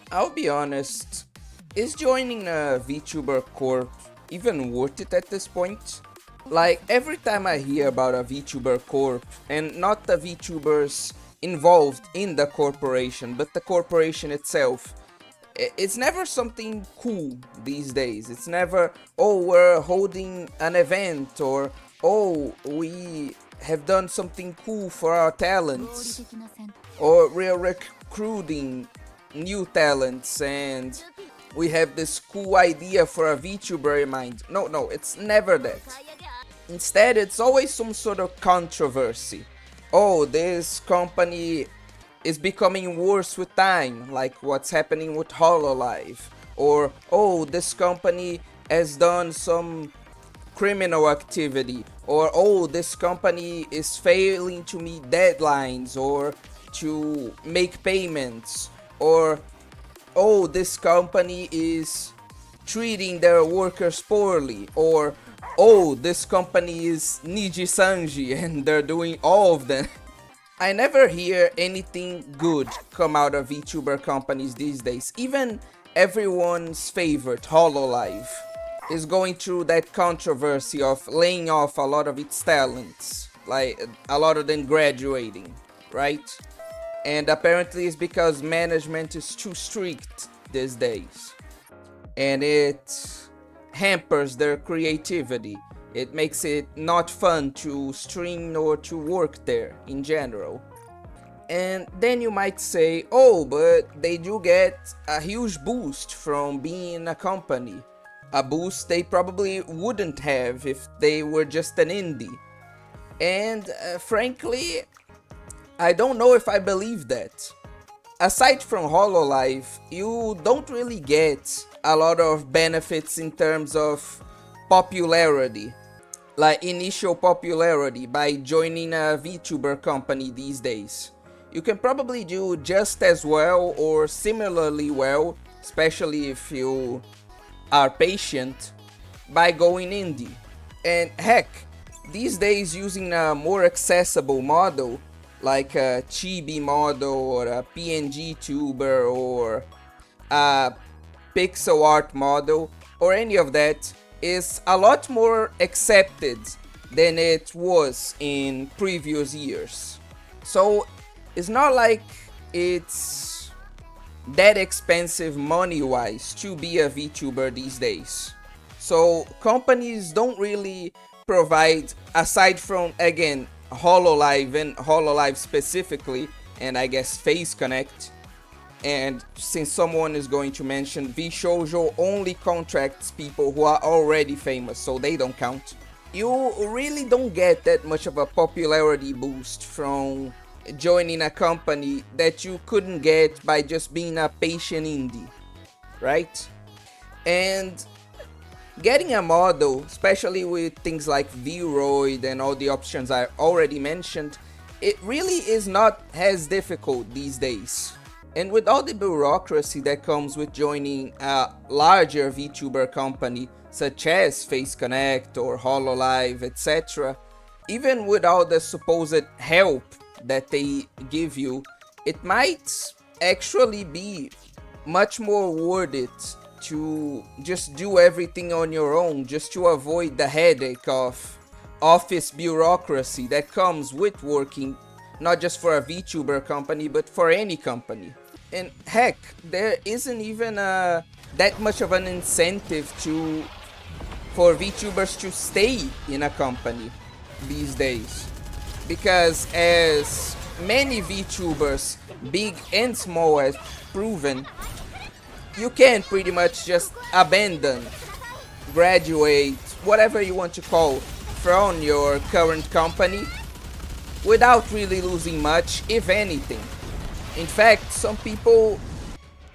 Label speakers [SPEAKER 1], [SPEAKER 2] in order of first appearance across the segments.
[SPEAKER 1] I'll be honest, is joining a VTuber corp even worth it at this point? Like, every time I hear about a VTuber corp, and not the VTubers involved in the corporation, but the corporation itself, it's never something cool these days. It's never, oh, we're holding an event, or oh, we have done something cool for our talents, or we're recruiting new talents and we have this cool idea for a VTuber in mind. No, it's never that. Instead, it's always some sort of controversy. Oh, this company is becoming worse with time, like what's happening with hololive. Or, oh, this company has done some criminal activity. Or, oh, this company is failing to meet deadlines or to make payments. Or, oh, this company is treating their workers poorly. Or, oh, this company is Niji Sanji and they're doing all of them. I never hear anything good come out of VTuber companies these days. Even everyone's favorite, hololive, is going through that controversy of laying off a lot of its talents. Like, a lot of them graduating, right? And apparently it's because management is too strict these days. And it hampers their creativity. It makes it not fun to stream or to work there in general. And then you might say, oh, but they do get a huge boost from being in a company. A boost they probably wouldn't have if they were just an indie. And frankly, I don't know if I believe that. Aside from hololive, you don't really get a lot of benefits in terms of popularity, like initial popularity, by joining a VTuber company these days. You can probably do just as well or similarly well, especially if you are patient, by going indie. And heck, these days using a more accessible model like a chibi model or a PNG tuber or a pixel art model or any of that is a lot more accepted than it was in previous years. So it's not like it's that expensive money-wise to be a VTuber these days. So companies don't really provide, aside from, again, hololive and hololive specifically, and I guess Face Connect, and since someone is going to mention, VShojo only contracts people who are already famous, so they don't count. You really don't get that much of a popularity boost from joining a company that you couldn't get by just being a patient indie, right? And getting a model, especially with things like Vroid and all the options I already mentioned, it really is not as difficult these days. And with all the bureaucracy that comes with joining a larger VTuber company such as Face Connect or hololive, etc., even with all the supposed help that they give you, it might actually be much more worth it to just do everything on your own, just to avoid the headache of office bureaucracy that comes with working not just for a VTuber company but for any company. And heck, there isn't even that much of an incentive for VTubers to stay in a company these days, because as many VTubers, big and small, has proven, you can pretty much just abandon, graduate, whatever you want to call, from your current company without really losing much, if anything. In fact, some people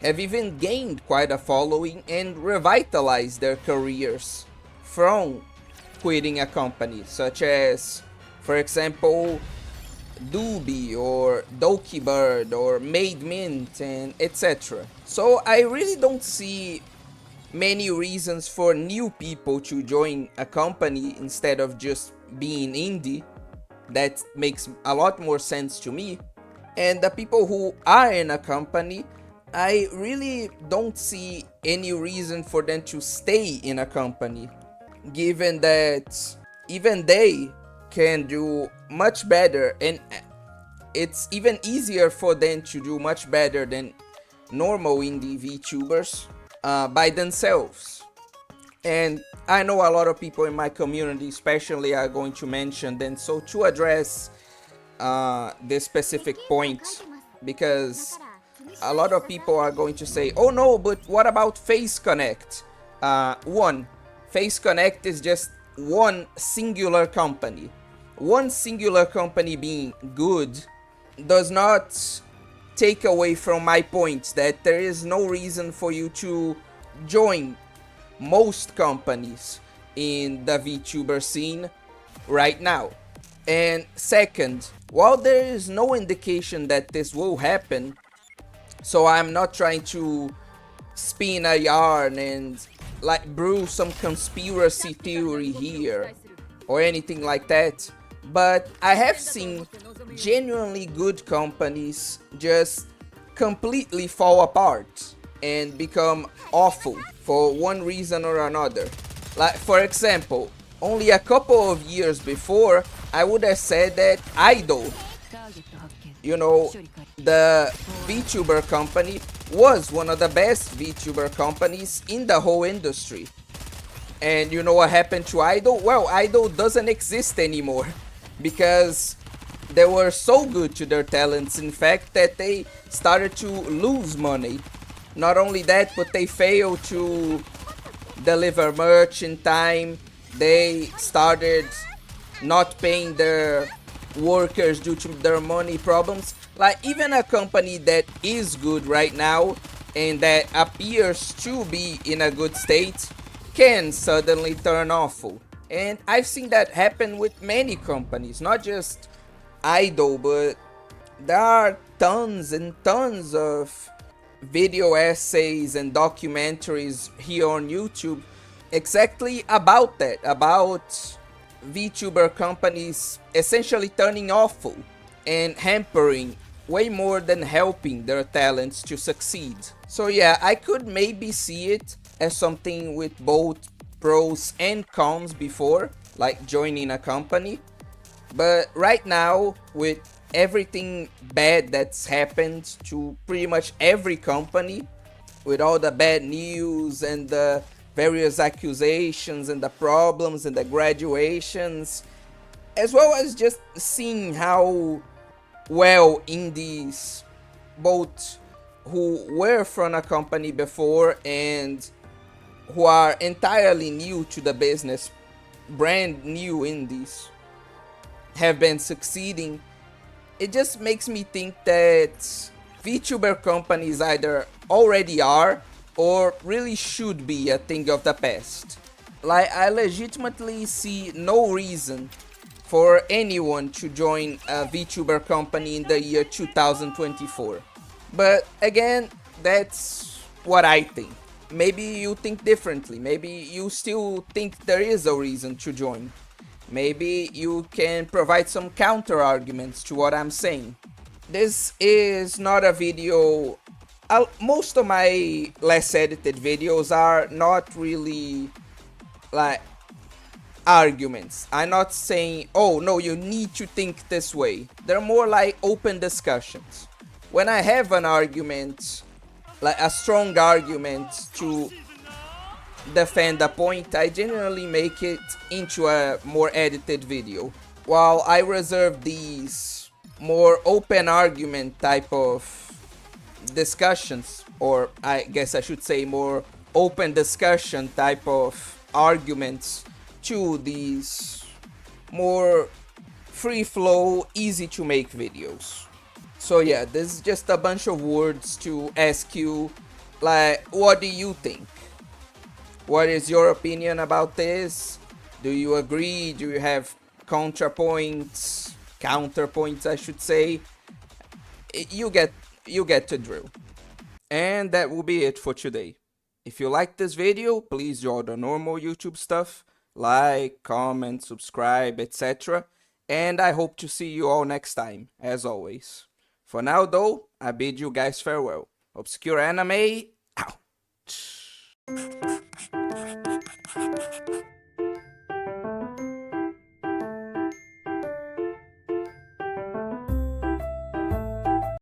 [SPEAKER 1] have even gained quite a following and revitalized their careers from quitting a company, such as, for example, Doobie or Dokibird or Made Mint and etc. So I really don't see many reasons for new people to join a company instead of just being indie. That makes a lot more sense to me. And the people who are in a company I really don't see any reason for them to stay in a company, given that even they can do much better, and it's even easier for them to do much better than normal indie VTubers by themselves. And I know a lot of people in my community, especially, are going to mention them. So to address this specific point, because a lot of people are going to say, oh no, but what about Face Connect? One, Face Connect is just one singular company. One singular company being good does not take away from my point that there is no reason for you to join most companies in the VTuber scene right now. And second, while there is no indication that this will happen, so I'm not trying to spin a yarn and like brew some conspiracy theory here or anything like that, but I have seen genuinely good companies just completely fall apart and become awful for one reason or another. Like, for example, only a couple of years before, I would have said that Idol, you know, the VTuber company, was one of the best VTuber companies in the whole industry. And you know what happened to Idol? Well, Idol doesn't exist anymore because they were so good to their talents, in fact, that they started to lose money. Not only that, but they failed to deliver merch in time. They started not paying their workers due to their money problems. Like, even a company that is good right now and that appears to be in a good state can suddenly turn awful. And I've seen that happen with many companies, not just Idol, but there are tons and tons of video essays and documentaries here on YouTube exactly about that, about VTuber companies essentially turning awful and hampering way more than helping their talents to succeed. So yeah, I could maybe see it as something with both pros and cons before, like joining a company. But right now, with everything bad that's happened to pretty much every company, with all the bad news and the various accusations and the problems and the graduations, as well as just seeing how well indies, both who were from a company before and who are entirely new to the business, brand new indies, have been succeeding, it just makes me think that VTuber companies either already are or really should be a thing of the past. Like, I legitimately see no reason for anyone to join a VTuber company in the year 2024. But again, that's what I think. Maybe you think differently. Maybe you still think there is a reason to join. Maybe you can provide some counter arguments to what I'm saying. This is not a video. Most of my less edited videos are not really like arguments. I'm not saying, oh no, you need to think this way. They're more like open discussions. When I have an argument, like a strong argument to defend a point, I generally make it into a more edited video. While I reserve these more open argument type of discussions, or I guess I should say more open discussion type of arguments, to these more free flow, easy to make videos. So yeah, this is just a bunch of words to ask you, like, what do you think? What is your opinion about this? Do you agree? Do you have counterpoints I should say? You get the drill. And that will be it for today. If you liked this video, please do all the normal YouTube stuff, like, comment, subscribe, etc. And I hope to see you all next time, as always. For now though, I bid you guys farewell. Obscure anime out.